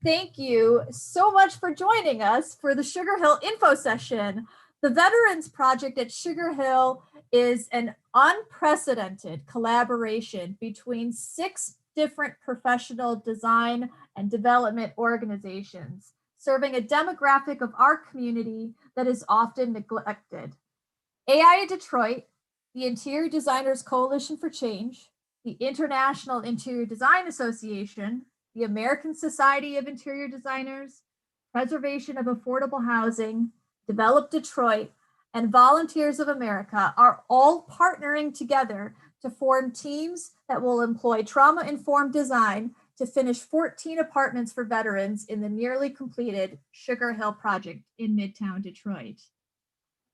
thank you so much for joining us for the Sugar Hill info session. The Veterans Project at Sugar Hill is an unprecedented collaboration between 6 different professional design and development organizations, serving a demographic of our community that is often neglected. AI Detroit, the Interior Designers Coalition for Change, the International Interior Design Association, the American Society of Interior Designers, Preservation of Affordable Housing, Develop Detroit, and Volunteers of America are all partnering together to form teams that will employ trauma-informed design to finish 14 apartments for veterans in the nearly completed Sugar Hill project in Midtown Detroit.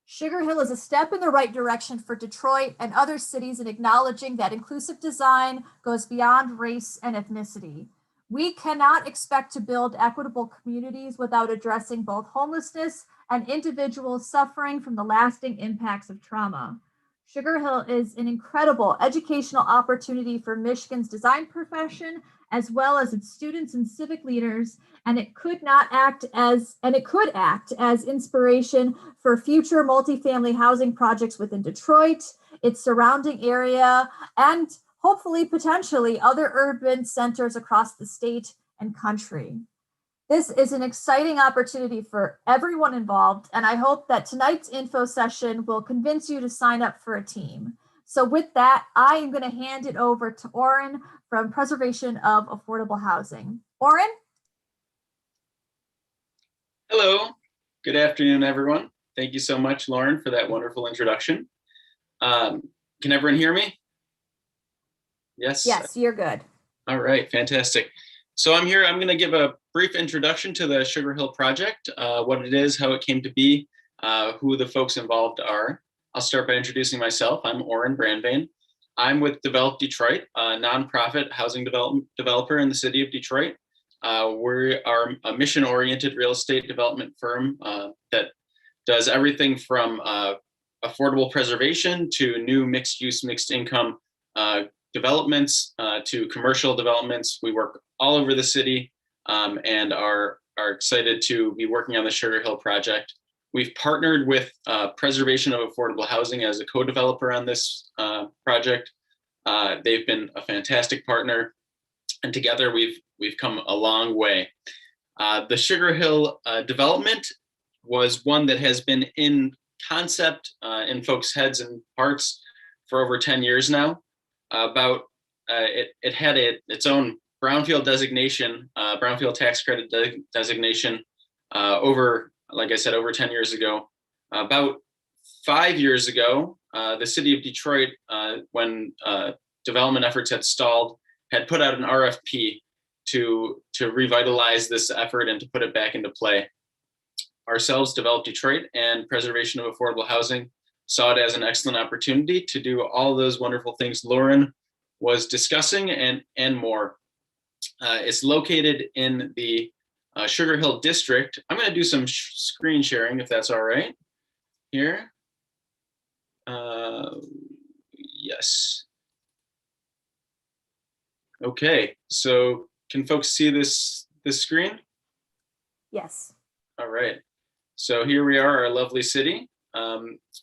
Sugar Hill is a step in the right direction for Detroit and other cities in acknowledging that inclusive design goes beyond race and ethnicity. We cannot expect to build equitable communities without addressing both homelessness and individuals suffering from the lasting impacts of trauma. Sugar Hill is an incredible educational opportunity for Michigan's design profession, as well as its students and civic leaders, and it could act as inspiration for future multifamily housing projects within Detroit, its surrounding area, and hopefully potentially other urban centers across the state and country. This is an exciting opportunity for everyone involved, and I hope that tonight's info session will convince you to sign up for a team. So with that, I am going to hand it over to Oren from Preservation of Affordable Housing. Oren? Hello, good afternoon, everyone. Thank you so much, Lauren, for that wonderful introduction. Can everyone hear me? Yes? Yes, you're good. All right, fantastic. So I'm here, I'm going to give a brief introduction to the Sugar Hill Project, what it is, how it came to be, who the folks involved are. I'll start by introducing myself. I'm Oren Brandvain. I'm with Develop Detroit, a nonprofit housing developer in the city of Detroit. We are a mission-oriented real estate development firm that does everything from affordable preservation to new mixed-use, mixed-income developments to commercial developments. We work all over the city and are excited to be working on the Sugar Hill project. We've partnered with Preservation of Affordable Housing as a co-developer on this project. They've been a fantastic partner, and together we've come a long way. The Sugar Hill development was one that has been in concept in folks' heads and hearts for over 10 years now. It had its own brownfield designation, brownfield tax credit designation over, like I said, over 10 years ago. About 5 years ago, the city of Detroit, when development efforts had stalled, had put out an RFP to revitalize this effort and to put it back into play. Ourselves, Develop Detroit, and Preservation of Affordable Housing saw it as an excellent opportunity to do all those wonderful things Lauren was discussing and more. It's located in the Sugar Hill district. I'm going to do some screen sharing if that's all right here. Yes. Okay, so can folks see this screen? Yes. All right, so here we are, our lovely city.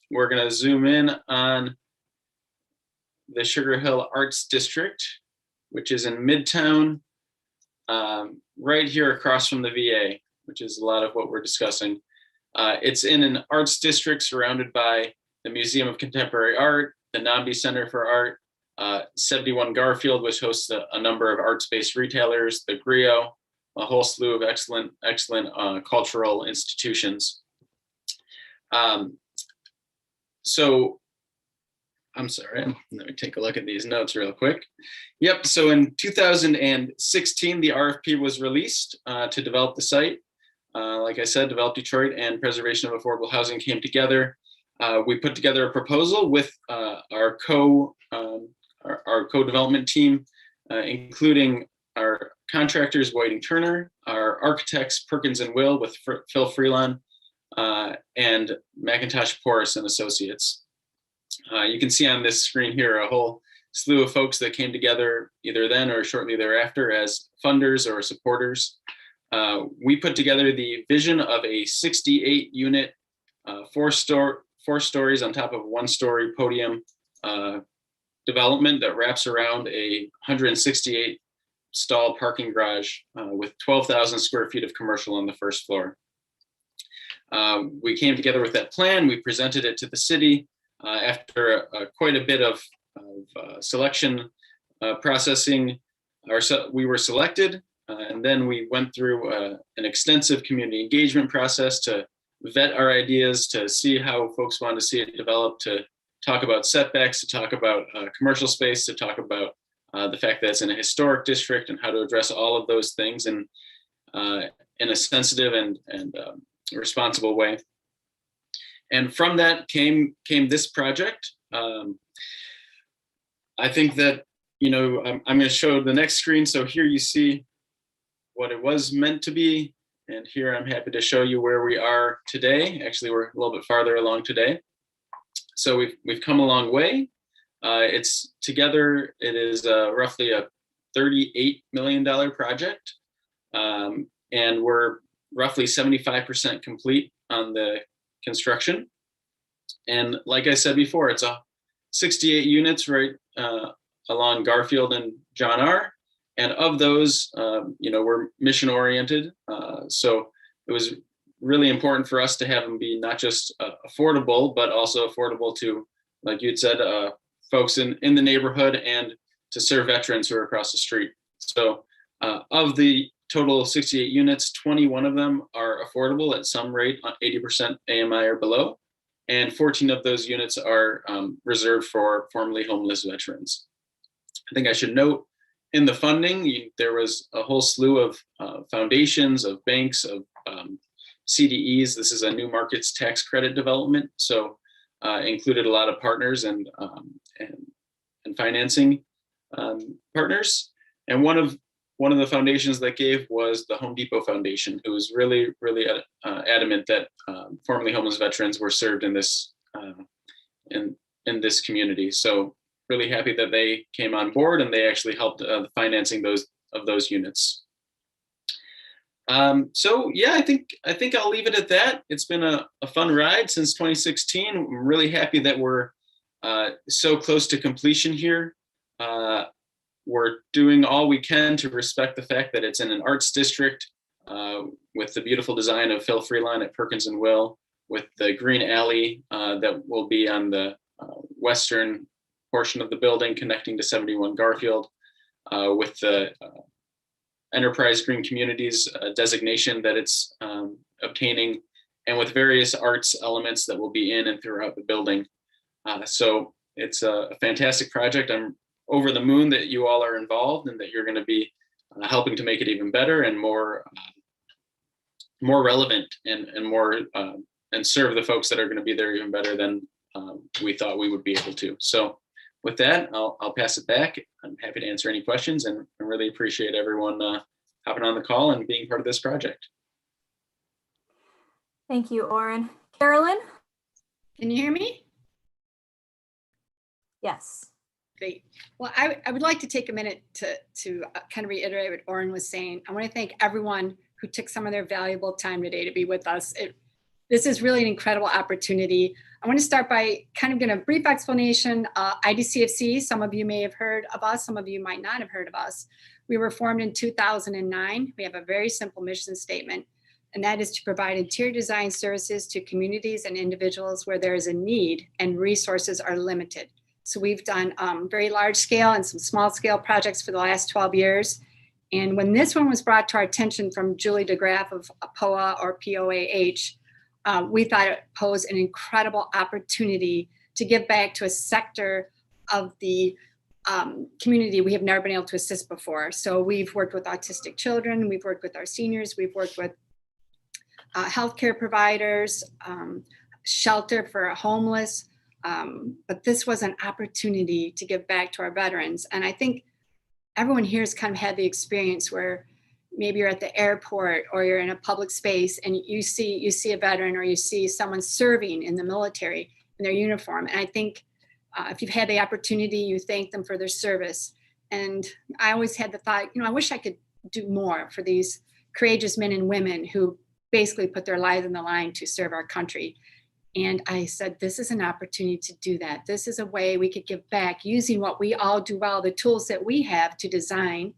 We're going to zoom in on the Sugar Hill Arts District, which is in Midtown, right here across from the VA, which is a lot of what we're discussing. It's in an arts district surrounded by the Museum of Contemporary Art, the Nambi Center for Art, 71 Garfield, which hosts a number of arts-based retailers, the Griot, a whole slew of excellent cultural institutions. So I'm sorry, let me take a look at these notes real quick. Yep, so in 2016, the RFP was released to develop the site. Like I said, Develop Detroit and Preservation of Affordable Housing came together. We put together a proposal with our co-development team, including our contractors, Whiting Turner, our architects, Perkins and Will with Phil Freelon, and McIntosh Porras and Associates. You can see on this screen here a whole slew of folks that came together either then or shortly thereafter as funders or supporters. we put together the vision of a 68 unit, four stories on top of 1-story podium development that wraps around a 168 stall parking garage with 12,000 square feet of commercial on the first floor. We came together with that plan. We presented it to the city after quite a bit of selection processing. We were selected, and then we went through an extensive community engagement process to vet our ideas, to see how folks wanted to see it develop, to talk about setbacks, to talk about commercial space, to talk about the fact that it's in a historic district and how to address all of those things in a sensitive and responsible way. And from that came this project. I think that, I'm going to show the next screen. So here you see what it was meant to be. And here I'm happy to show you where we are today. Actually, we're a little bit farther along today. So we've come a long way. It's together, it is roughly a $38 million project. And we're roughly 75% complete on the construction. And like I said before, it's a 68 units right along Garfield and John R. And of those, we're mission oriented. So it was really important for us to have them be not just affordable, but also affordable to, like you'd said, folks in the neighborhood and to serve veterans who are across the street. So of the total 68 units, 21 of them are affordable at some rate, 80% AMI or below. And 14 of those units are reserved for formerly homeless veterans. I think I should note in the funding, there was a whole slew of foundations, of banks, of CDEs. This is a new markets tax credit development. So included a lot of partners and financing partners. And one of the foundations that gave was the Home Depot Foundation, who was really, really adamant that formerly homeless veterans were served in this in this community. So really happy that they came on board and they actually helped the financing of those units. So yeah, I think I'll leave it at that. It's been a fun ride since 2016. I'm really happy that we're so close to completion here. We're doing all we can to respect the fact that it's in an arts district with the beautiful design of Phil Freeline at Perkins and Will, with the green alley that will be on the western portion of the building connecting to 71 Garfield, with the Enterprise Green Communities designation that it's obtaining, and with various arts elements that will be in and throughout the building. So it's a fantastic project. I'm over the moon that you all are involved and that you're going to be helping to make it even better and more relevant and more and serve the folks that are going to be there even better than we thought we would be able to. So with that, I'll pass it back. I'm happy to answer any questions, and I really appreciate everyone hopping on the call and being part of this project. Thank you, Oren. Carolyn? Can you hear me? Yes. Great. Well, I would like to take a minute to kind of reiterate what Oren was saying. I want to thank everyone who took some of their valuable time today to be with us. This is really an incredible opportunity. I want to start by kind of giving a brief explanation. IDCFC, some of you may have heard of us, some of you might not have heard of us. We were formed in 2009. We have a very simple mission statement, and that is to provide interior design services to communities and individuals where there is a need and resources are limited. So we've done very large scale and some small scale projects for the last 12 years. And when this one was brought to our attention from Julie DeGraff of POA or POAH, we thought it posed an incredible opportunity to give back to a sector of the community we have never been able to assist before. So we've worked with autistic children, we've worked with our seniors, we've worked with healthcare providers, shelter for homeless, but this was an opportunity to give back to our veterans. And I think everyone here has kind of had the experience where maybe you're at the airport or you're in a public space and you see a veteran or you see someone serving in the military in their uniform. And I think if you've had the opportunity, you thank them for their service. And I always had the thought, I wish I could do more for these courageous men and women who basically put their lives on the line to serve our country. And I said, this is an opportunity to do that. This is a way we could give back using what we all do well, the tools that we have to design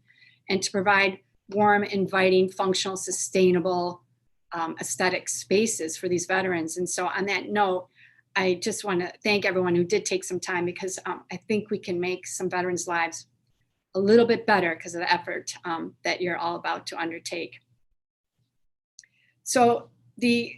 and to provide warm, inviting, functional, sustainable, aesthetic spaces for these veterans. And so on that note, I just want to thank everyone who did take some time, because I think we can make some veterans' lives a little bit better because of the effort that you're all about to undertake. So the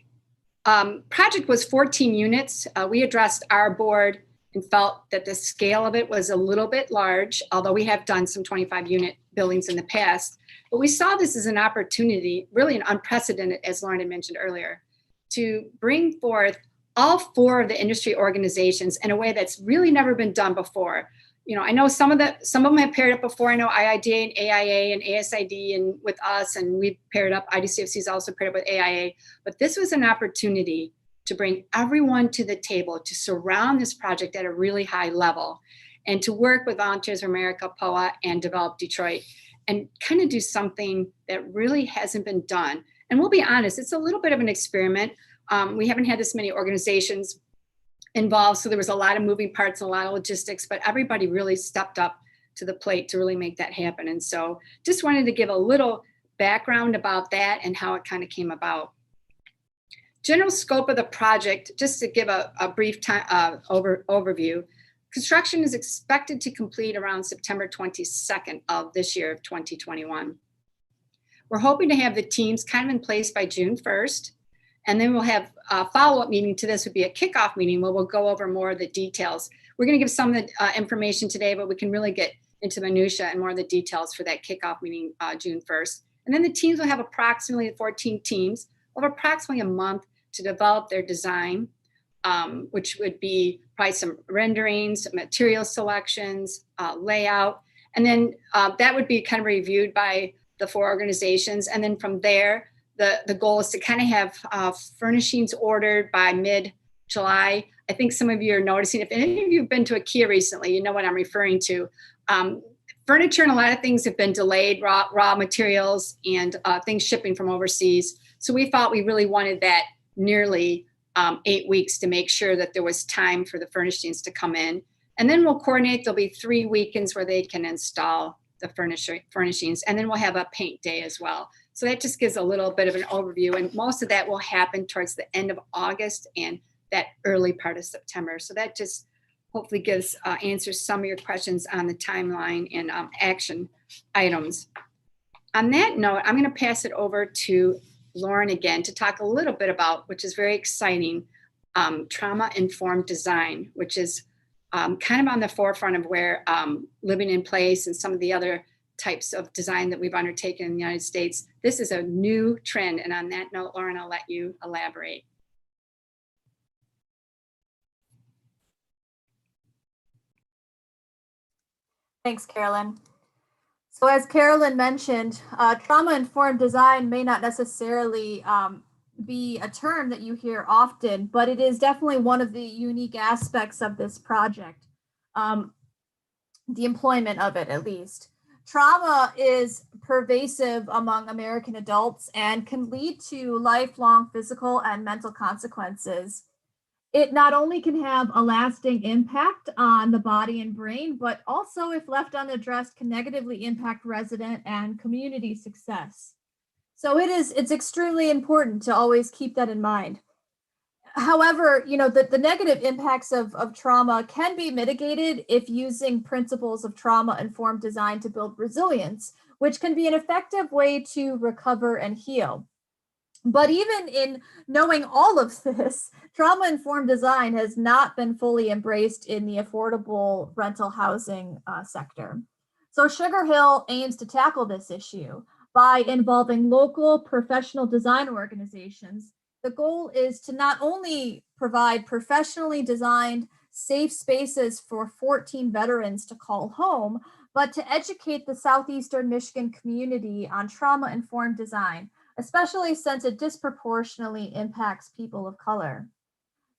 project was 14 units. We addressed our board and felt that the scale of it was a little bit large, although we have done some 25 unit buildings in the past. But we saw this as an opportunity, really an unprecedented, as Lauren had mentioned earlier, to bring forth all 4 of the industry organizations in a way that's really never been done before. You know, I know some of them have paired up before. I know IIDA and AIA and ASID and with us, and we've paired up. IDCFC's also paired up with AIA. But this was an opportunity to bring everyone to the table, to surround this project at a really high level, and to work with Volunteers for America, POA, and Develop Detroit, and kind of do something that really hasn't been done. And we'll be honest, it's a little bit of an experiment. We haven't had this many organizations involved, so there was a lot of moving parts and a lot of logistics, but everybody really stepped up to the plate to really make that happen. And so just wanted to give a little background about that and how it kind of came about. General scope of the project, just to give a brief overview. Construction is expected to complete around September 22nd of this year of 2021. We're hoping to have the teams kind of in place by June 1st. And then we'll have a follow-up meeting to this, would be a kickoff meeting where we'll go over more of the details. We're going to give some of the information today, but we can really get into minutia and more of the details for that kickoff meeting June 1st. And then the teams will have approximately 14 teams over approximately a month to develop their design, which would be probably some renderings, material selections, layout. And then that would be kind of reviewed by the 4 organizations. And then from there, the goal is to kind of have furnishings ordered by mid-July. I think some of you are noticing, if any of you have been to IKEA recently, you know what I'm referring to. Furniture and a lot of things have been delayed, raw materials and things shipping from overseas. So we thought we really wanted that nearly 8 weeks to make sure that there was time for the furnishings to come in. And then we'll coordinate, there'll be 3 weekends where they can install the furnishings, and then we'll have a paint day as well. So that just gives a little bit of an overview, and most of that will happen towards the end of August and that early part of September. So that just hopefully gives answers some of your questions on the timeline and action items. On that note, I'm going to pass it over to Lauren again to talk a little bit about, which is very exciting, trauma-informed design, which is kind of on the forefront of where living in place and some of the other types of design that we've undertaken in the United States. This is a new trend. And on that note, Lauren, I'll let you elaborate. Thanks, Carolyn. So as Carolyn mentioned, trauma-informed design may not necessarily be a term that you hear often, but it is definitely one of the unique aspects of this project, the employment of it at least. Trauma is pervasive among American adults and can lead to lifelong physical and mental consequences. It not only can have a lasting impact on the body and brain, but also, if left unaddressed, can negatively impact resident and community success. So it's extremely important to always keep that in mind. However, the negative impacts of trauma can be mitigated if using principles of trauma-informed design to build resilience, which can be an effective way to recover and heal. But even in knowing all of this, trauma-informed design has not been fully embraced in the affordable rental housing sector. So Sugar Hill aims to tackle this issue by involving local professional design organizations. The goal is to not only provide professionally designed, safe spaces for 14 veterans to call home, but to educate the Southeastern Michigan community on trauma-informed design, especially since it disproportionately impacts people of color.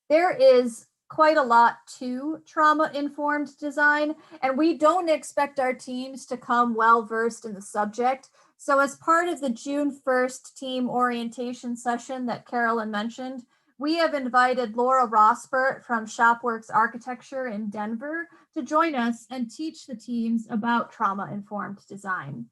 There is quite a lot to trauma-informed design, and we don't expect our teams to come well-versed in the subject. So as part of the June 1st team orientation session that Carolyn mentioned, we have invited Laura Rosbert from Shopworks Architecture in Denver to join us and teach the teams about trauma-informed design.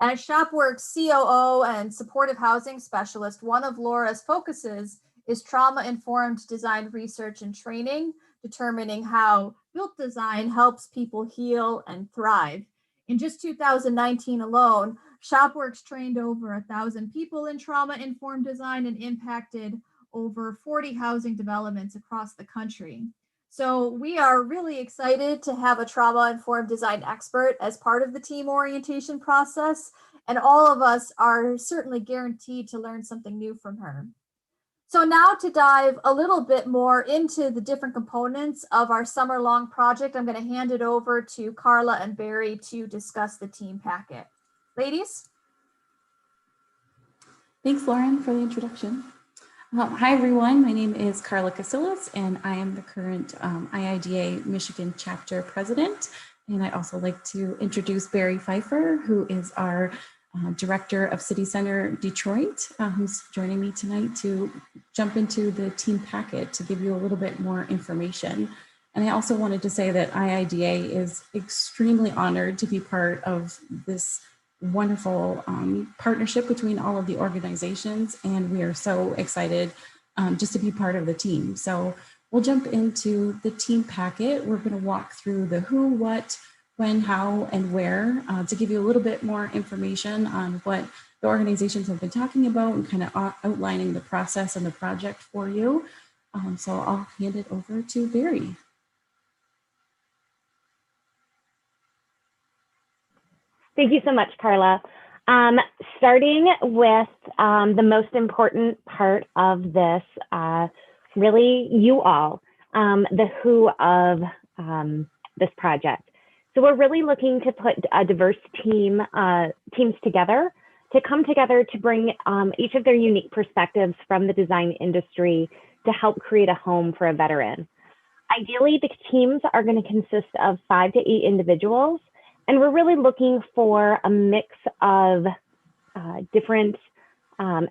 As Shopworks COO and supportive housing specialist, one of Laura's focuses is trauma-informed design research and training, determining how built design helps people heal and thrive. In just 2019 alone, Shopworks trained over 1,000 people in trauma-informed design and impacted over 40 housing developments across the country. So we are really excited to have a trauma-informed design expert as part of the team orientation process, and all of us are certainly guaranteed to learn something new from her. So now to dive a little bit more into the different components of our summer-long project, I'm going to hand it over to Carla and Barry to discuss the team packet. Ladies? Thanks, Lauren, for the introduction. Hi, everyone. My name is Carla Casillas, and I am the current IIDA Michigan chapter president. And I'd also like to introduce Barry Pfeiffer, who is our Director of City Center Detroit, who's joining me tonight to jump into the team packet to give you a little bit more information. And I also wanted to say that IIDA is extremely honored to be part of this wonderful partnership between all of the organizations, and we are so excited just to be part of the team. So we'll jump into the team packet. We're going to walk through the who, what, when, how, and where to give you a little bit more information on what the organizations have been talking about and kind of outlining the process and the project for you. So I'll hand it over to Barry. Thank you so much, Carla. Starting with the most important part of this, really you all, the who of this project. So we're really looking to put a diverse teams together to come together to bring each of their unique perspectives from the design industry to help create a home for a veteran. Ideally, the teams are going to consist of 5 to 8 individuals, and we're really looking for a mix of different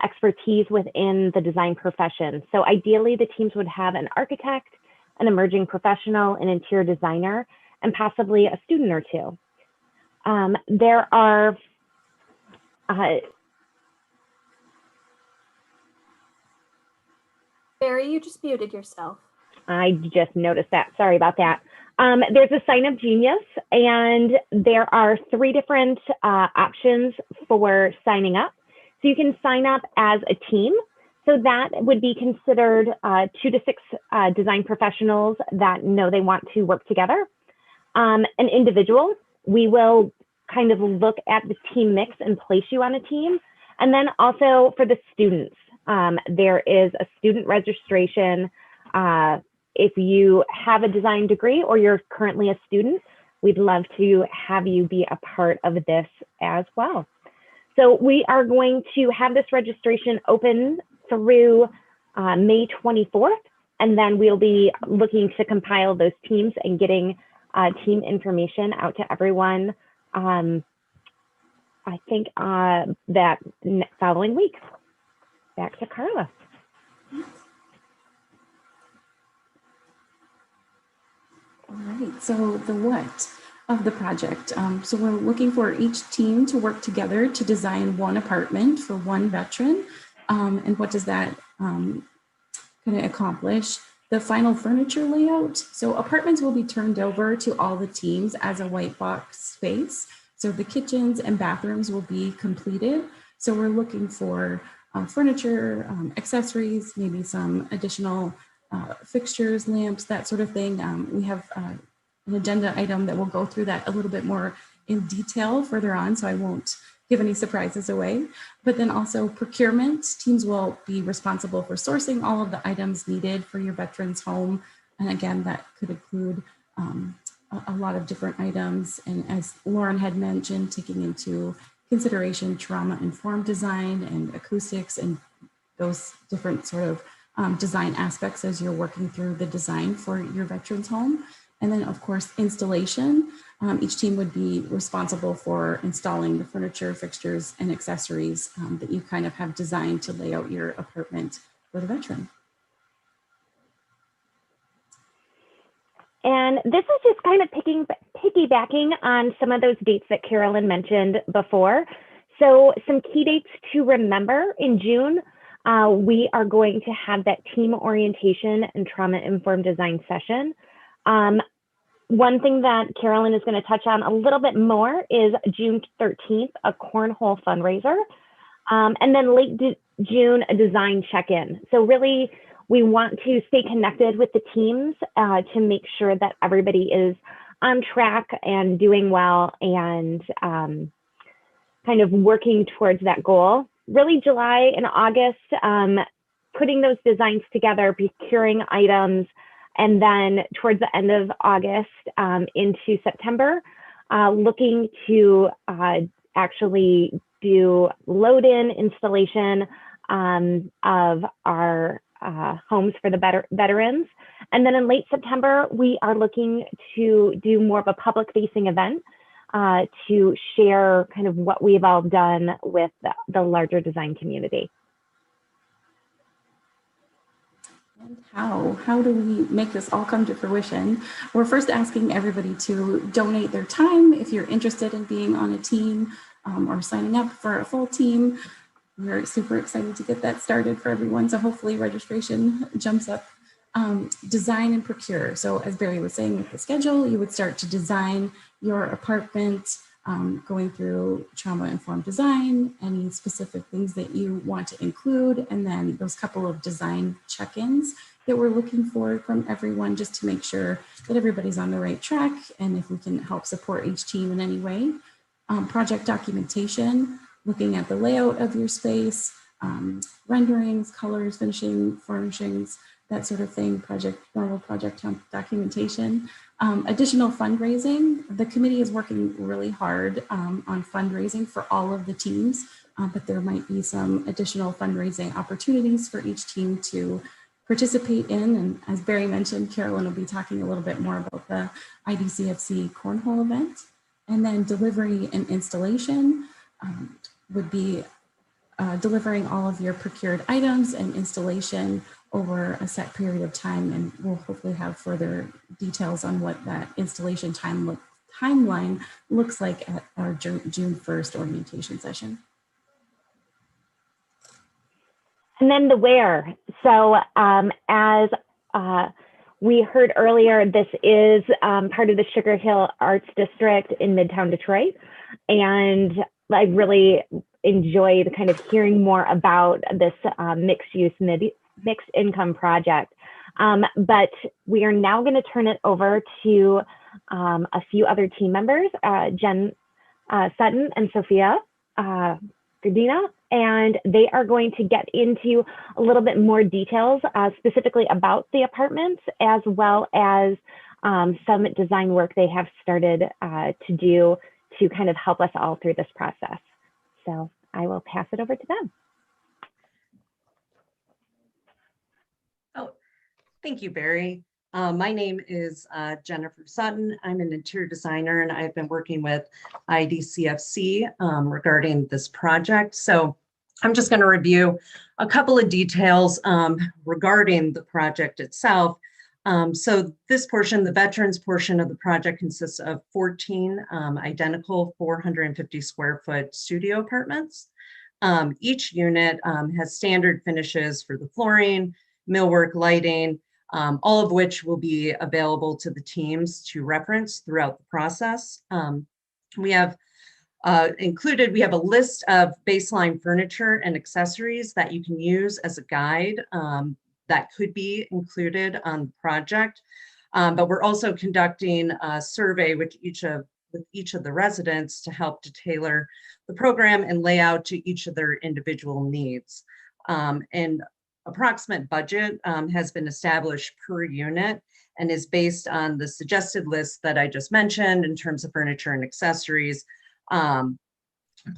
expertise within the design profession. So ideally, the teams would have an architect, an emerging professional, an interior designer, and possibly a student or two. There are Barry, you just muted yourself. I just noticed that. Sorry about that. There's a sign of genius, and there are 3 different options for signing up. So you can sign up as a team. So that would be considered 2 to 6 design professionals that know they want to work together. An individual, we will kind of look at the team mix and place you on a team. And then also for the students, there is a student registration. If you have a design degree or you're currently a student, we'd love to have you be a part of this as well. So we are going to have this registration open through May 24th, and then we'll be looking to compile those teams and getting team information out to everyone, I think that following week. Back to Carla. All right, so the what of the project. So we're looking for each team to work together to design one apartment for one veteran. And what does that kind of accomplish? The final furniture layout. So apartments will be turned over to all the teams as a white box space. So the kitchens and bathrooms will be completed. So we're looking for furniture, accessories, maybe some additional fixtures, lamps, that sort of thing. We have an agenda item that will go through that a little bit more in detail further on, so I won't give any surprises away. But then also procurement. Teams will be responsible for sourcing all of the items needed for your veteran's home. And again, that could include a lot of different items. And as Lauren had mentioned, taking into consideration trauma-informed design and acoustics and those different sort of design aspects as you're working through the design for your veteran's home. And then of course, installation. Each team would be responsible for installing the furniture, fixtures, and accessories that you kind of have designed to lay out your apartment for the veteran. And this is just kind of piggybacking on some of those dates that Carolyn mentioned before. So some key dates to remember: in June, we are going to have that team orientation and trauma-informed design session. One thing that Carolyn is going to touch on a little bit more is June 13th, a cornhole fundraiser. And then late June, a design check-in. So really, we want to stay connected with the teams to make sure that everybody is on track and doing well and kind of working towards that goal. Really, July and August, putting those designs together, procuring items, and then towards the end of August into September, looking to actually do load-in installation of our homes for the veterans. And then in late September, we are looking to do more of a public-facing event to share kind of what we've all done with the larger design community. And how do we make this all come to fruition? We're first asking everybody to donate their time if you're interested in being on a team or signing up for a full team. We're super excited to get that started for everyone. So hopefully registration jumps up. Design and procure. So as Barry was saying with the schedule, you would start to design your apartment, going through trauma-informed design, any specific things that you want to include, and then those couple of design check-ins that we're looking for from everyone, just to make sure that everybody's on the right track and if we can help support each team in any way. Project documentation, looking at the layout of your space, renderings, colors, finishing, furnishings, that sort of thing, normal project documentation. Additional fundraising. The committee is working really hard on fundraising for all of the teams, but there might be some additional fundraising opportunities for each team to participate in. And as Barry mentioned, Carolyn will be talking a little bit more about the IDCFC cornhole event. And then delivery and installation would be delivering all of your procured items and installation over a set period of time, and we'll hopefully have further details on what that installation timeline looks like at our June 1st orientation session. And then the where. So as we heard earlier, this is part of the Sugar Hill Arts District in Midtown Detroit. And I really enjoyed kind of hearing more about this mixed income project. But we are now going to turn it over to a few other team members, Jen Sutton and Sophia Gardina, and they are going to get into a little bit more details specifically about the apartments, as well as some design work they have started to do to kind of help us all through this process. So I will pass it over to them. Oh, thank you, Barry. My name is Jennifer Sutton. I'm an interior designer, and I've been working with IDCFC regarding this project. So I'm just going to review a couple of details regarding the project itself. So this portion, the veterans portion of the project, consists of 14 identical 450 square foot studio apartments. Each unit has standard finishes for the flooring, millwork, lighting, all of which will be available to the teams to reference throughout the process. We have we have a list of baseline furniture and accessories that you can use as a guide that could be included on the project. But we're also conducting a survey with each of the residents to help to tailor the program and layout to each of their individual needs. And approximate budget has been established per unit and is based on the suggested list that I just mentioned in terms of furniture and accessories,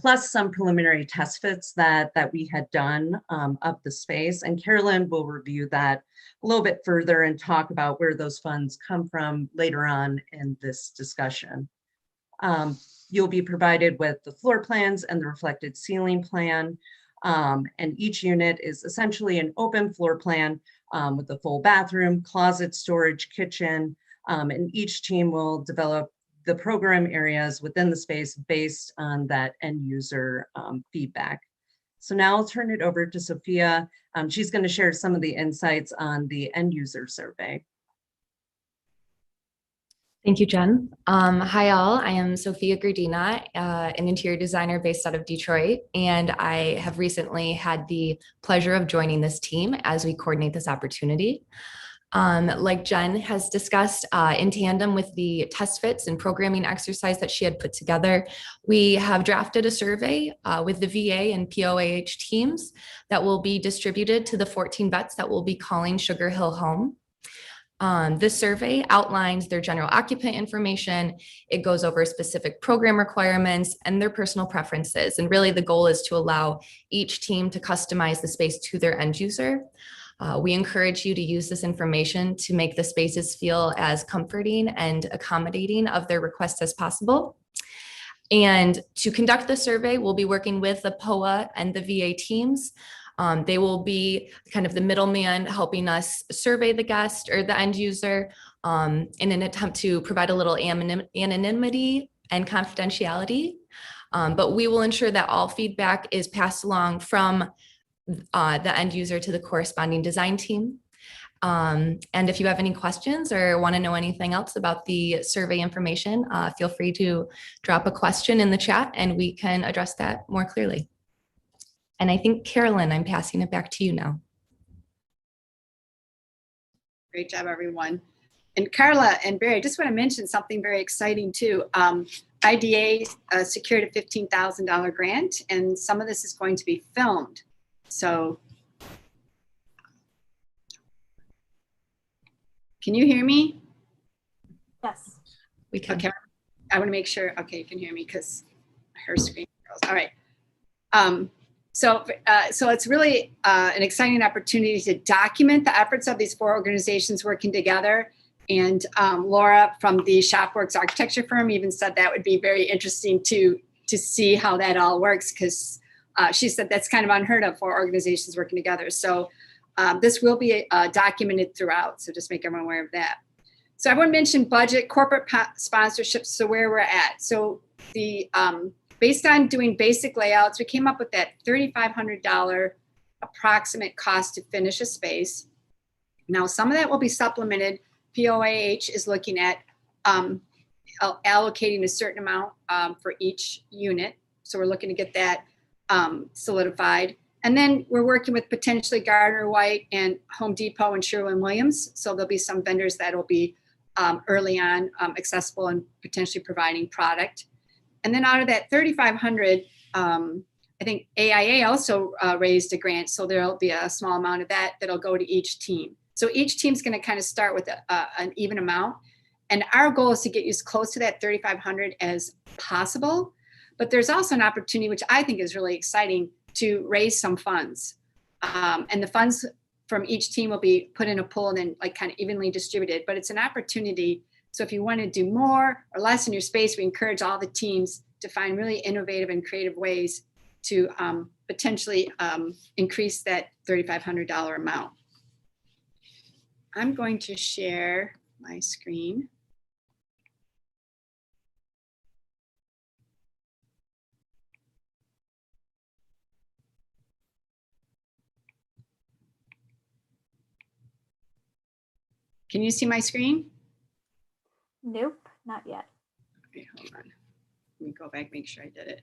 plus some preliminary test fits that we had done of the space. And Carolyn will review that a little bit further and talk about where those funds come from later on in this discussion. You'll be provided with the floor plans and the reflected ceiling plan. And each unit is essentially an open floor plan with a full bathroom, closet, storage, kitchen, and each team will develop the program areas within the space based on that end user feedback. So now I'll turn it over to Sophia. She's going to share some of the insights on the end user survey. Thank you, Jen. Hi all, I am Sophia Gradina, an interior designer based out of Detroit, and I have recently had the pleasure of joining this team as we coordinate this opportunity. Like Jen has discussed, in tandem with the test fits and programming exercise that she had put together, we have drafted a survey with the VA and POAH teams that will be distributed to the 14 vets that will be calling Sugar Hill home. This survey outlines their general occupant information. It goes over specific program requirements and their personal preferences. And really the goal is to allow each team to customize the space to their end user. We encourage you to use this information to make the spaces feel as comforting and accommodating of their requests as possible. And to conduct the survey, we'll be working with the POA and the VA teams. They will be kind of the middleman helping us survey the guest or the end user in an attempt to provide a little anonymity and confidentiality. But we will ensure that all feedback is passed along from the end user to the corresponding design team. And if you have any questions or want to know anything else about the survey information, feel free to drop a question in the chat and we can address that more clearly. And I think, Carolyn, I'm passing it back to you now. Great job, everyone. And Carla and Barry, I just want to mention something very exciting too. IDA secured a $15,000 grant, and some of this is going to be filmed. So, can you hear me? Yes. We can. Okay, I want to make sure. Okay, you can hear me because her screen goes. All right. So it's really an exciting opportunity to document the efforts of these 4 organizations working together. And Laura from the Shopworks architecture firm even said that would be very interesting to see how that all works, because she said that's kind of unheard of for organizations working together. So this will be documented throughout. So just make everyone aware of that. So everyone mentioned budget, corporate sponsorships, so where we're at. So the based on doing basic layouts, we came up with that $3,500 approximate cost to finish a space. Now, some of that will be supplemented. POAH is looking at allocating a certain amount for each unit. So we're looking to get that solidified. And then we're working with potentially Gardner White and Home Depot and Sherwin-Williams. So there'll be some vendors that will be early on accessible and potentially providing product. And then out of that 3,500, I think AIA also raised a grant. So there'll be a small amount of that that'll go to each team. So each team's going to kind of start with an even amount. And our goal is to get you as close to that 3,500 as possible. But there's also an opportunity, which I think is really exciting, to raise some funds. And the funds from each team will be put in a pool and then like kind of evenly distributed. But it's an opportunity. So if you want to do more or less in your space, we encourage all the teams to find really innovative and creative ways to potentially increase that $3,500 amount. I'm going to share my screen. Can you see my screen? Nope, not yet. Okay, hold on. Let me go back, make sure I did it.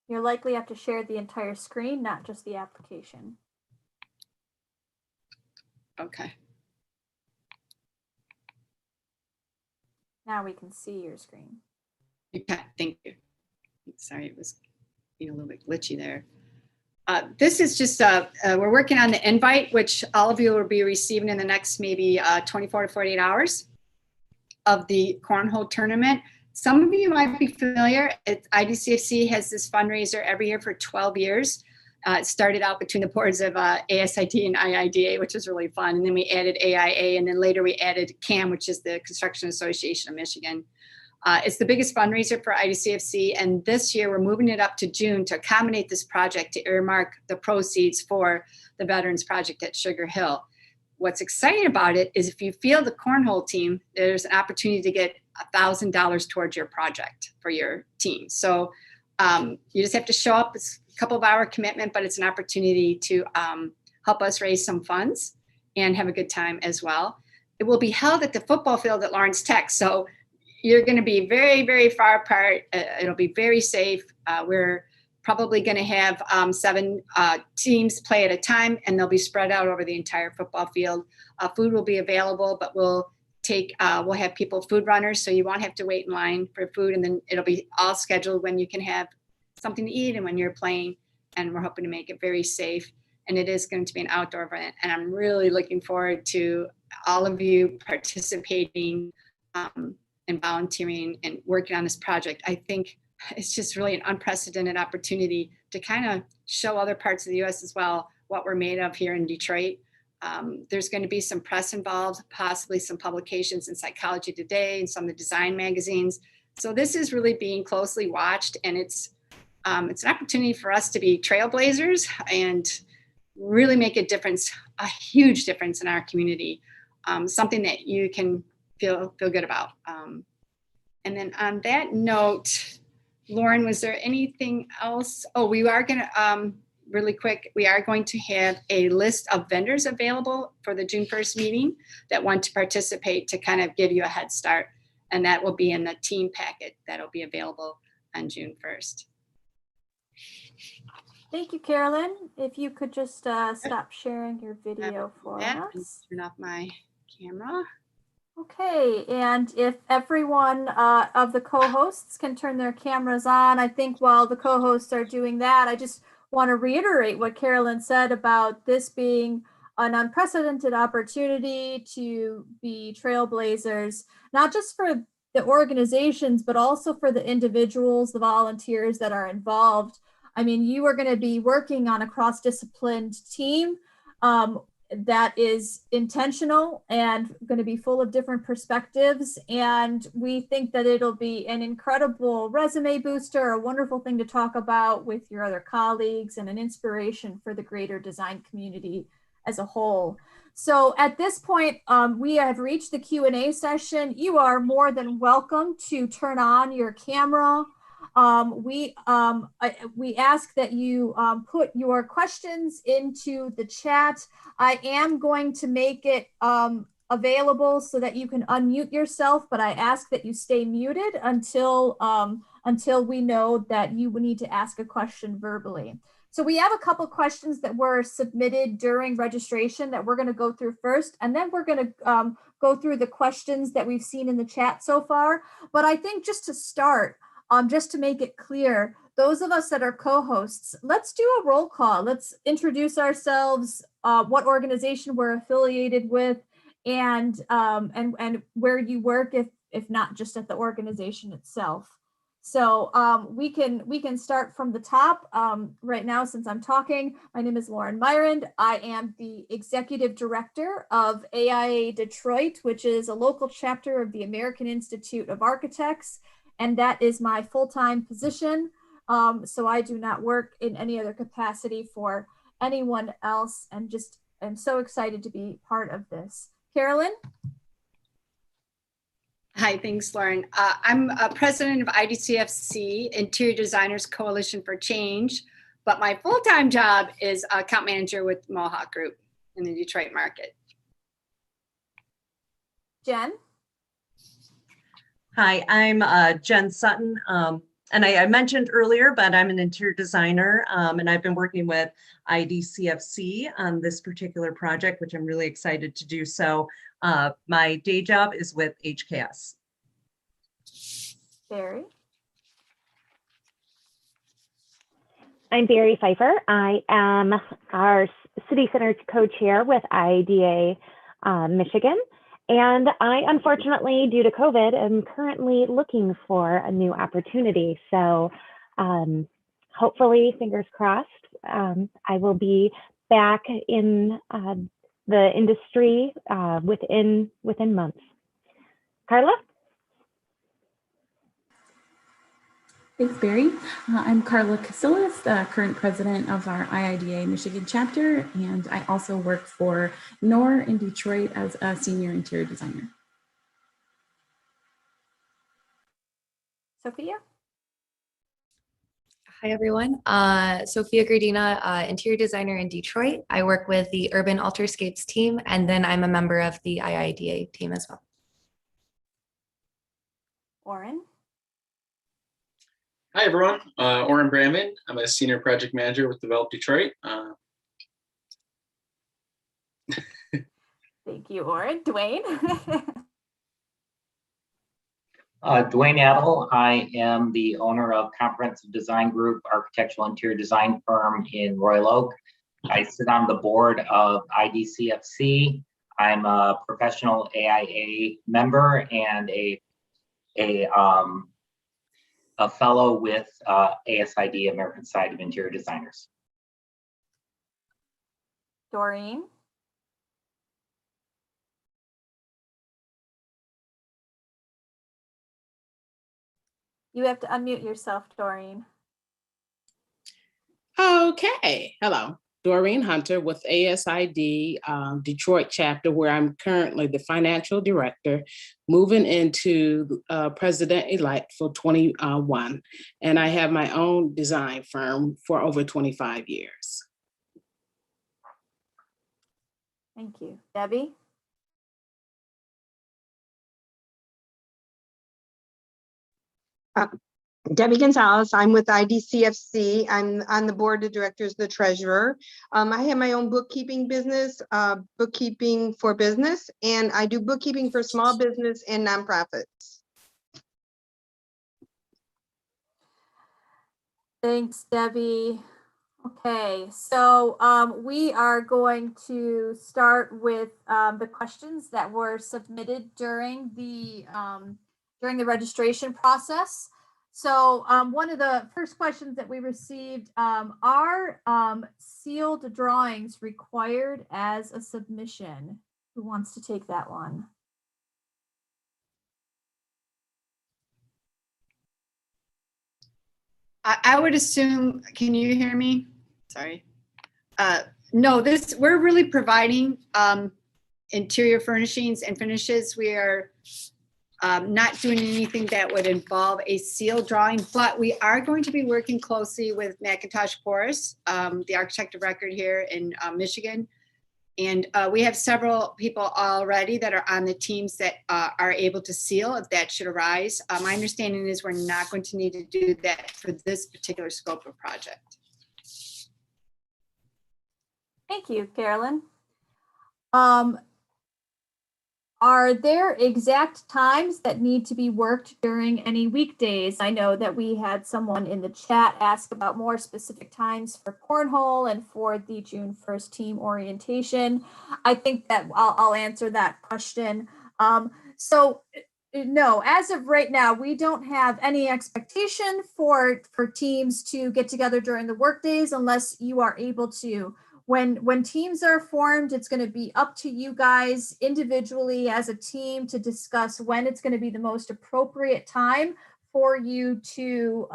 You'll likely have to share the entire screen, not just the application. Okay. Now we can see your screen. Okay, thank you. Sorry, it was being a little bit glitchy there. This is just, we're working on the invite, which all of you will be receiving in the next maybe 24 to 48 hours of the cornhole tournament. Some of you might be familiar. IDCFC has this fundraiser every year for 12 years. It started out between the boards of ASID and IIDA, which was really fun. And then we added AIA, and then later we added CAM, which is the Construction Association of Michigan. It's the biggest fundraiser for IDCFC, and this year we're moving it up to June to accommodate this project to earmark the proceeds for the Veterans Project at Sugar Hill. What's exciting about it is if you field the cornhole team, there's an opportunity to get $1,000 towards your project for your team. So you just have to show up. It's a couple of hour commitment, but it's an opportunity to help us raise some funds and have a good time as well. It will be held at the football field at Lawrence Tech. So you're going to be very, very far apart. It'll be very safe. We're probably going to have 7 teams play at a time, and they'll be spread out over the entire football field. Food will be available, but we'll have people food runners, so you won't have to wait in line for food, and then it'll be all scheduled when you can have something to eat and when you're playing. And we're hoping to make it very safe. And it is going to be an outdoor event. And I'm really looking forward to all of you participating and volunteering and working on this project. I think it's just really an unprecedented opportunity to kind of show other parts of the US as well what we're made of here in Detroit. There's going to be some press involved, possibly some publications in Psychology Today and some of the design magazines. So this is really being closely watched, and it's an opportunity for us to be trailblazers and really make a difference, a huge difference in our community, something that you can feel good about. And then on that note, Lauren, was there anything else? Oh, we are going to, really quick, we are going to have a list of vendors available for the June 1st meeting that want to participate to kind of give you a head start. And that will be in the team packet that'll be available on June 1st. Thank you, Carolyn. If you could just stop sharing your video for us. Turn off my camera. Okay, and if everyone of the co-hosts can turn their cameras on, I think while the co-hosts are doing that, I just want to reiterate what Carolyn said about this being an unprecedented opportunity to be trailblazers, not just for the organizations, but also for the individuals, the volunteers that are involved. I mean, you are going to be working on a cross-disciplined team that is intentional and going to be full of different perspectives. And we think that it'll be an incredible resume booster, a wonderful thing to talk about with your other colleagues, and an inspiration for the greater design community as a whole. So at this point, we have reached the Q&A session. You are more than welcome to turn on your camera. We ask that you put your questions into the chat. I am going to make it available so that you can unmute yourself, but I ask that you stay muted until we know that you need to ask a question verbally. So we have a couple questions that were submitted during registration that we're going to go through first, and then we're going to go through the questions that we've seen in the chat so far. But I think just to start, just to make it clear, those of us that are co-hosts, let's do a roll call. Let's introduce ourselves, what organization we're affiliated with, and where you work, if not just at the organization itself. So we can start from the top right now. Since I'm talking, my name is Lauren Myrand. I am the executive director of AIA Detroit, which is a local chapter of the American Institute of Architects. And that is my full-time position. So I do not work in any other capacity for anyone else, and just am so excited to be part of this. Carolyn? Hi, thanks, Lauren. I'm president of IDCFC, Interior Designers Coalition for Change, but my full-time job is account manager with Mohawk Group in the Detroit market. Jen? Hi, I'm Jen Sutton, and I mentioned earlier, but I'm an interior designer, and I've been working with IDCFC on this particular project, which I'm really excited to do so. My day job is with HKS. Barry? I'm Barry Pfeiffer. I am our City Center co-chair with IDA Michigan. And I, unfortunately, due to COVID, am currently looking for a new opportunity. So hopefully, fingers crossed, I will be back in the industry within months. Carla? Thanks, Barry. I'm Carla Casillas, the current president of our IIDA Michigan chapter, and I also work for NOR in Detroit as a senior interior designer. Sophia? Hi, everyone. Sophia Gradina, interior designer in Detroit. I work with the Urban Alterscapes team, and then I'm a member of the IIDA team as well. Oren? Hi, everyone. Oren Bramman. I'm a senior project manager with Develop Detroit. Thank you, Oren. Dwayne? Dwayne Adel. I am the owner of Comprehensive Design Group, architectural interior design firm in Royal Oak. I sit on the board of IDCFC. I'm a professional AIA member and a fellow with ASID, American Society of Interior Designers. Doreen? You have to unmute yourself, Doreen. Okay, hello. Doreen Hunter with ASID Detroit chapter, where I'm currently the financial director, moving into president-elect for 21. And I have my own design firm for over 25 years. Thank you. Debbie? Debbie Gonzalez, I'm with IDCFC. I'm on the board of directors, the treasurer. I have my own bookkeeping business, bookkeeping for business, and I do bookkeeping for small business and nonprofits. Thanks, Debbie. Okay, so we are going to start with the questions that were submitted during the registration process. So one of the first questions that we received, are sealed drawings required as a submission? Who wants to take that one? I would assume, can you hear me? Sorry. No, we're really providing interior furnishings and finishes. We are not doing anything that would involve a seal drawing, but we are going to be working closely with McIntosh Porras, the architect of record here in Michigan. And we have several people already that are on the teams that are able to seal if that should arise. My understanding is we're not going to need to do that for this particular scope of project. Thank you, Carolyn. Are there exact times that need to be worked during any weekdays? I know that we had someone in the chat ask about more specific times for cornhole and for the June 1st team orientation. I think that I'll answer that question. So no, as of right now, we don't have any expectation for teams to get together during the workdays unless you are able to. When teams are formed, it's going to be up to you guys individually as a team to discuss when it's going to be the most appropriate time for you to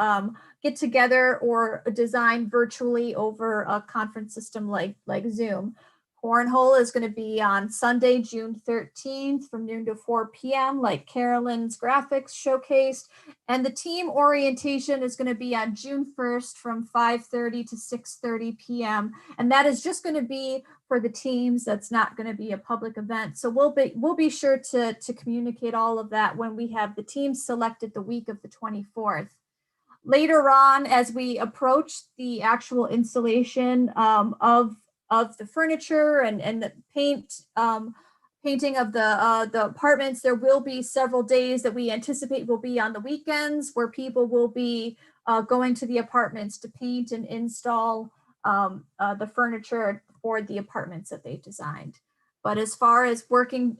get together or design virtually over a conference system like Zoom. Cornhole is going to be on Sunday, June 13th from noon to 4 p.m. like Carolyn's graphics showcased. And the team orientation is going to be on June 1st from 5:30 to 6:30 p.m. And that is just going to be for the teams. That's not going to be a public event. So we'll be sure to communicate all of that when we have the teams selected the week of the 24th. Later on, as we approach the actual installation of the furniture and the painting of the apartments, there will be several days that we anticipate will be on the weekends where people will be going to the apartments to paint and install the furniture for the apartments that they've designed. But as far as working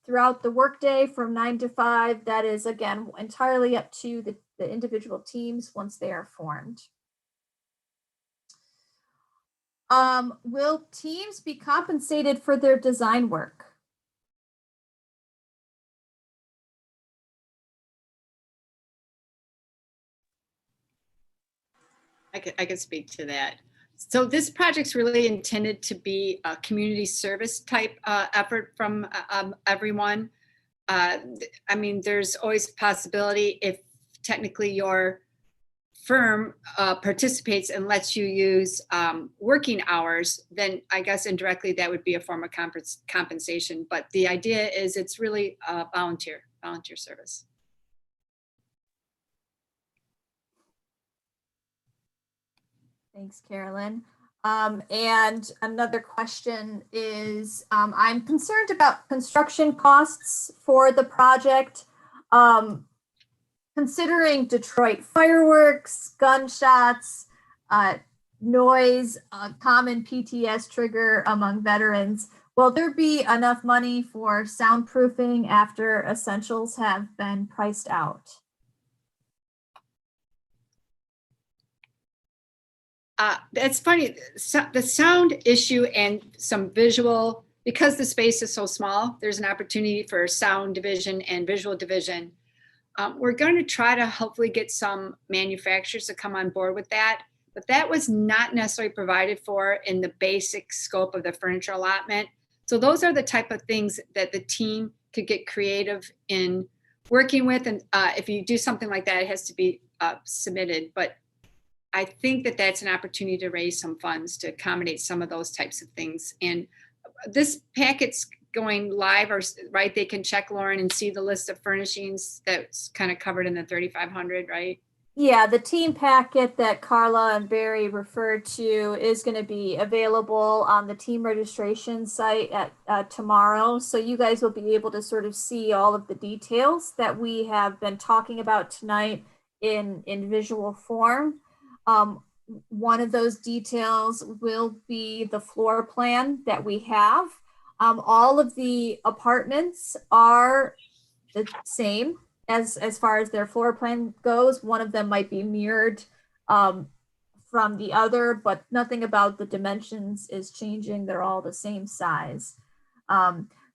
throughout the workday from 9 to 5, that is again entirely up to the individual teams once they are formed. Will teams be compensated for their design work? I could speak to that. So this project's really intended to be a community service type effort from everyone. I mean, there's always a possibility if technically your firm participates and lets you use working hours, then I guess indirectly that would be a form of compensation. But the idea is it's really volunteer service. Thanks, Carolyn. And another question is, I'm concerned about construction costs for the project. Considering Detroit fireworks, gunshots, noise, common PTS trigger among veterans, will there be enough money for soundproofing after essentials have been priced out? That's funny. So the sound issue and some visual, because the space is so small, there's an opportunity for sound division and visual division. We're going to try to hopefully get some manufacturers to come on board with that, but that was not necessarily provided for in the basic scope of the furniture allotment. So those are the type of things that the team could get creative in working with. And if you do something like that, it has to be submitted. But I think that that's an opportunity to raise some funds to accommodate some of those types of things. And this packet's going live, or right, they can check, Lauren, and see the list of furnishings that's kind of covered in the 3,500, right? Yeah, the team packet that Carla and Barry referred to is going to be available on the team registration site at tomorrow. So you guys will be able to sort of see all of the details that we have been talking about tonight in visual form. One of those details will be the floor plan that we have. All of the apartments are the same as far as their floor plan goes. One of them might be mirrored from the other, but nothing about the dimensions is changing. They're all the same size.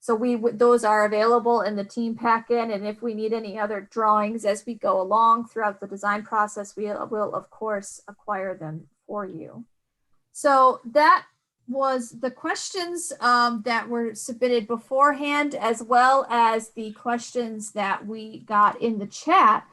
So those are available in the team packet. And if we need any other drawings as we go along throughout the design process, we will of course acquire them for you. So that was the questions that were submitted beforehand, as well as the questions that we got in the chat.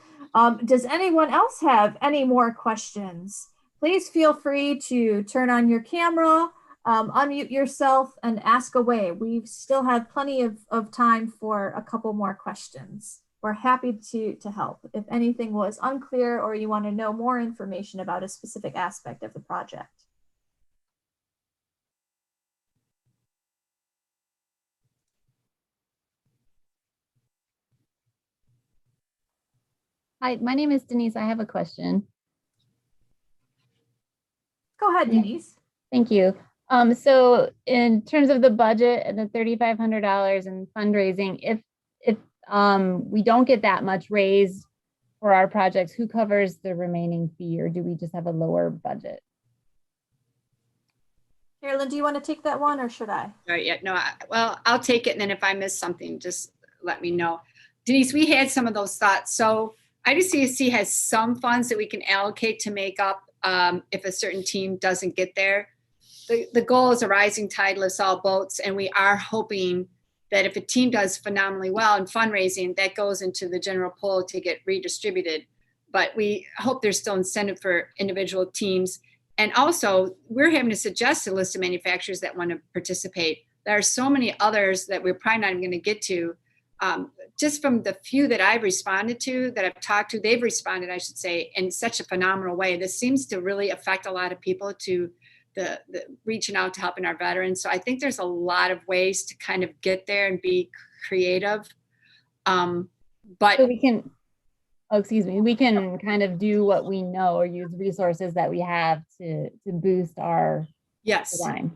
Does anyone else have any more questions? Please feel free to turn on your camera, unmute yourself, and ask away. We still have plenty of time for a couple more questions. We're happy to help. If anything was unclear or you want to know more information about a specific aspect of the project. Hi, my name is Denise. I have a question. Go ahead, Denise. Thank you. So in terms of the budget and the $3,500 in fundraising, if we don't get that much raised for our projects, who covers the remaining fee, or do we just have a lower budget? Carolyn, do you want to take that one, or should I? All right, yeah, no, well, I'll take it. And then if I miss something, just let me know. Denise, we had some of those thoughts. So IDCSC has some funds that we can allocate to make up if a certain team doesn't get there. The goal is a rising tide lifts all boats, and we are hoping that if a team does phenomenally well in fundraising, that goes into the general pool to get redistributed. But we hope there's still incentive for individual teams. And also, we're having to suggest a list of manufacturers that want to participate. There are so many others that we're probably not even going to get to. Just from the few that I've responded to, that I've talked to, they've responded, I should say, in such a phenomenal way. This seems to really affect a lot of people to the reaching out to helping our veterans. So I think there's a lot of ways to kind of get there and be creative. But so we can, oh, excuse me, we can kind of do what we know or use resources that we have to boost our design.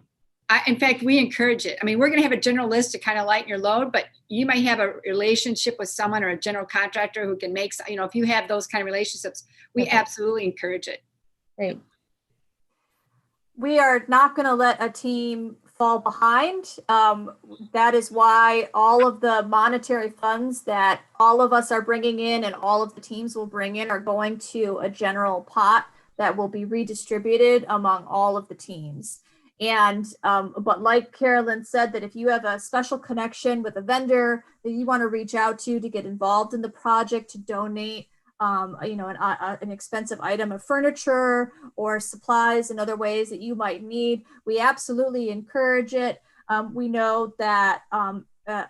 In fact, we encourage it. I mean, we're going to have a general list to kind of lighten your load, but you might have a relationship with someone or a general contractor who can make, you know, if you have those kind of relationships, we absolutely encourage it. Great. we are not going to let a team fall behind. That is why all of the monetary funds that all of us are bringing in and all of the teams will bring in are going to a general pot that will be redistributed among all of the teams. And but like Carolyn said, that if you have a special connection with a vendor that you want to reach out to get involved in the project, to donate an expensive item of furniture or supplies and other ways that you might need, we absolutely encourage it. We know that,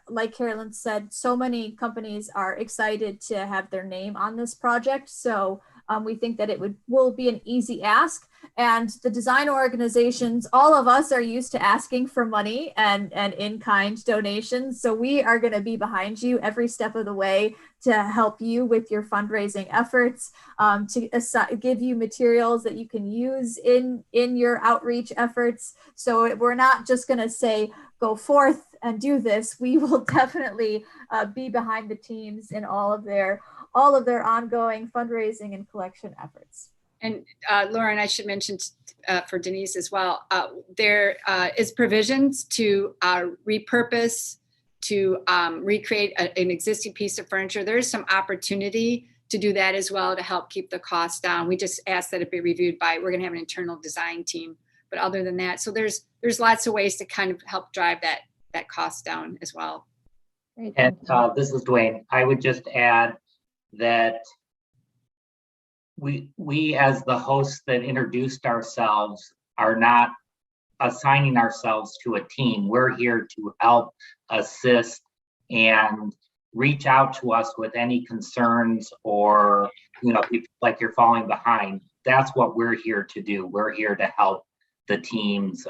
like Carolyn said, so many companies are excited to have their name on this project. So we think that will be an easy ask. And the design organizations, all of us are used to asking for money and in-kind donations. So we are going to be behind you every step of the way to help you with your fundraising efforts, to give you materials that you can use in your outreach efforts. So we're not just going to say, go forth and do this. We will definitely be behind the teams in all of their ongoing fundraising and collection efforts. And Lauren, I should mention for Denise as well, there is provisions to repurpose, to recreate an existing piece of furniture. There is some opportunity to do that as well to help keep the costs down. We just ask that it be reviewed we're going to have an internal design team. But other than that, so there's lots of ways to kind of help drive that cost down as well. Great, And this is Dwayne. I would just add that we as the hosts that introduced ourselves are not assigning ourselves to a team. We're here to help, assist, and reach out to us with any concerns, or if you feel like you're falling behind. That's what we're here to do. We're here to help the teams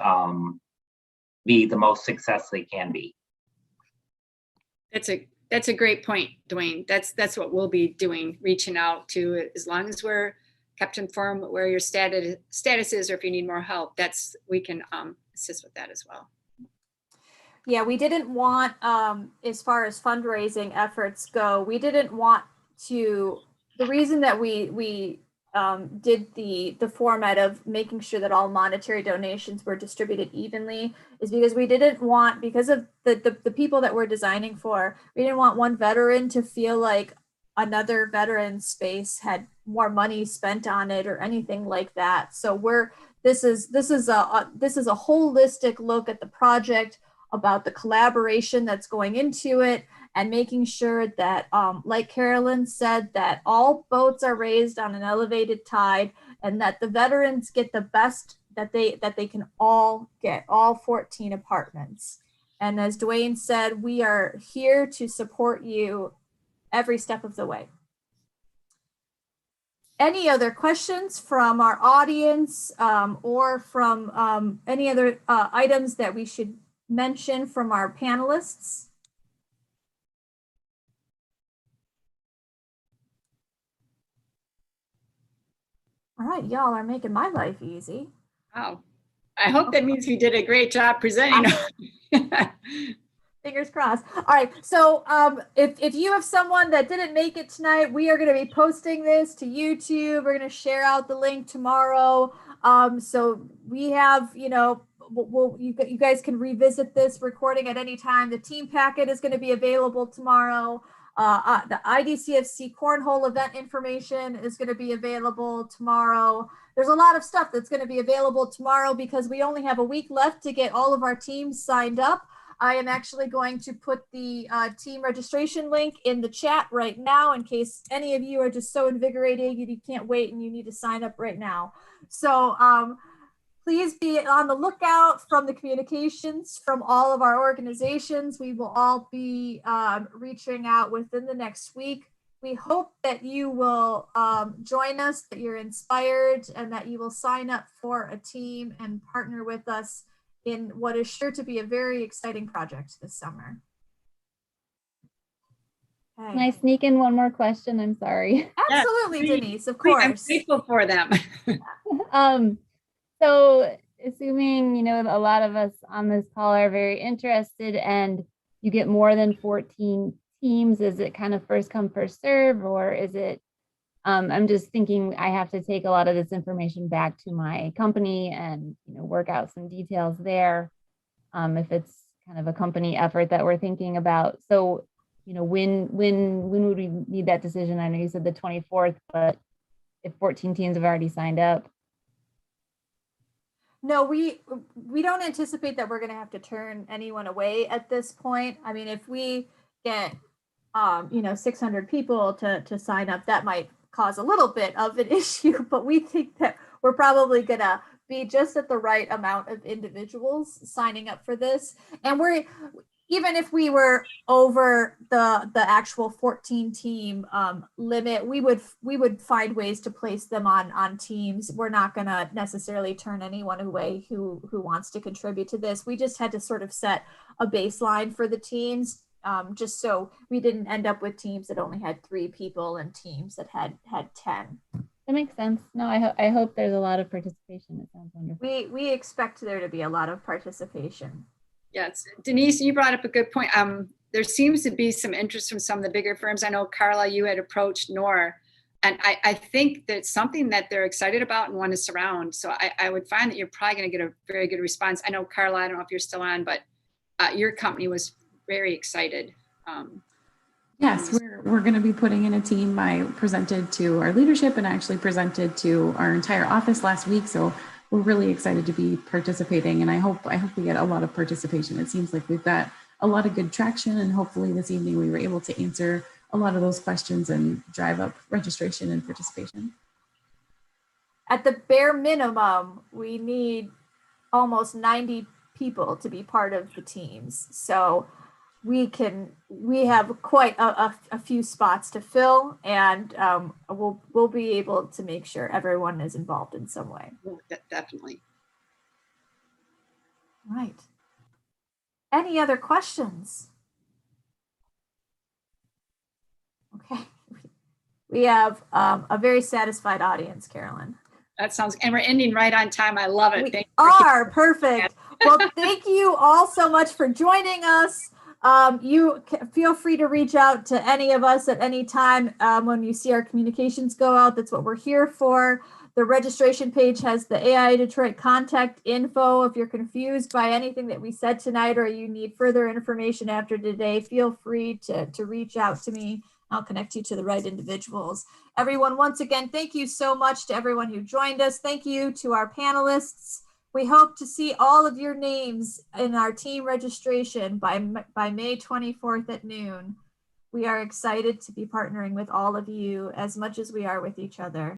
be the most success they can be. That's a great point, Dwayne. That's what we'll be doing, reaching out to, as long as we're kept informed where your status is, or if you need more help, we can assist with that as well. Yeah, we didn't want, as far as fundraising efforts go, we didn't want to, the reason that we did the format of making sure that all monetary donations were distributed evenly is because we didn't want, because of the people that we're designing for, we didn't want one veteran to feel like another veteran space had more money spent on it or anything like that. So this is a holistic look at the project, about the collaboration that's going into it, and making sure that, like Carolyn said, that all boats are raised on an elevated tide, and that the veterans get the best that they can all get, all 14 apartments. And as Dwayne said, we are here to support you every step of the way. Any other questions from our audience, or from any other items that we should mention from our panelists? All right, y'all are making my life easy. Wow. I hope that means we did a great job presenting. Fingers crossed. All right, so if you have someone that didn't make it tonight, we are going to be posting this to YouTube. We're going to share out the link tomorrow. So we have, you guys can revisit this recording at any time. The team packet is going to be available tomorrow. The IDCFC Cornhole event information is going to be available tomorrow. There's a lot of stuff that's going to be available tomorrow because we only have a week left to get all of our teams signed up. I am actually going to put the team registration link in the chat right now in case any of you are just so invigorated you can't wait and you need to sign up right now. So please be on the lookout from the communications from all of our organizations. We will all be reaching out within the next week. We hope that you will join us, that you're inspired, and that you will sign up for a team and partner with us in what is sure to be a very exciting project this summer. Okay. Can I sneak in one more question? I'm sorry. Absolutely, yeah, Denise, of course. I'm grateful for them. So assuming, a lot of us on this call are very interested and you get more than 14 teams, is it kind of first come, first serve, or is it I'm just thinking I have to take a lot of this information back to my company and, work out some details there. If it's kind of a company effort that we're thinking about. So, when would we need that decision? I know you said the 24th, but if 14 teams have already signed up. No, we don't anticipate that we're going to have to turn anyone away at this point. I mean, if we get 600 people to sign up, that might cause a little bit of an issue, but we think that we're probably going to be just at the right amount of individuals signing up for this. And even if we were over the actual 14 team limit, we would find ways to place them on teams. We're not going to necessarily turn anyone away who wants to contribute to this. We just had to sort of set a baseline for the teams, just so we didn't end up with teams that only had 3 people and teams that had 10. That makes sense. No, I hope there's a lot of participation. It sounds wonderful. We expect there to be a lot of participation. Yes, Denise, you brought up a good point. There seems to be some interest from some of the bigger firms. I know, Carla, you had approached NOR, and I think that's something that they're excited about and want to surround. So I would find that you're probably going to get a very good response. I know, Carla, I don't know if you're still on, but your company was very excited. Yes, we're going to be putting in a team. I presented to our leadership and actually presented to our entire office last week. So we're really excited to be participating, and I hope we get a lot of participation. It seems like we've got a lot of good traction, and hopefully this evening we were able to answer a lot of those questions and drive up registration and participation. At the bare minimum, we need almost 90 people to be part of the teams. So we have quite a few spots to fill, and we'll be able to make sure everyone is involved in some way. Definitely. Right. Any other questions? Okay. We have a very satisfied audience, Carolyn. That sounds, and we're ending right on time. I love it. We are perfect. Well, thank you all so much for joining us. You feel free to reach out to any of us at any time when you see our communications go out. That's what we're here for. The registration page has the AI Detroit contact info. If you're confused by anything that we said tonight, or you need further information after today, feel free to reach out to me. I'll connect you to the right individuals. Everyone, once again, thank you so much to everyone who joined us. Thank you to our panelists. We hope to see all of your names in our team registration by May 24th at noon. We are excited to be partnering with all of you as much as we are with each other.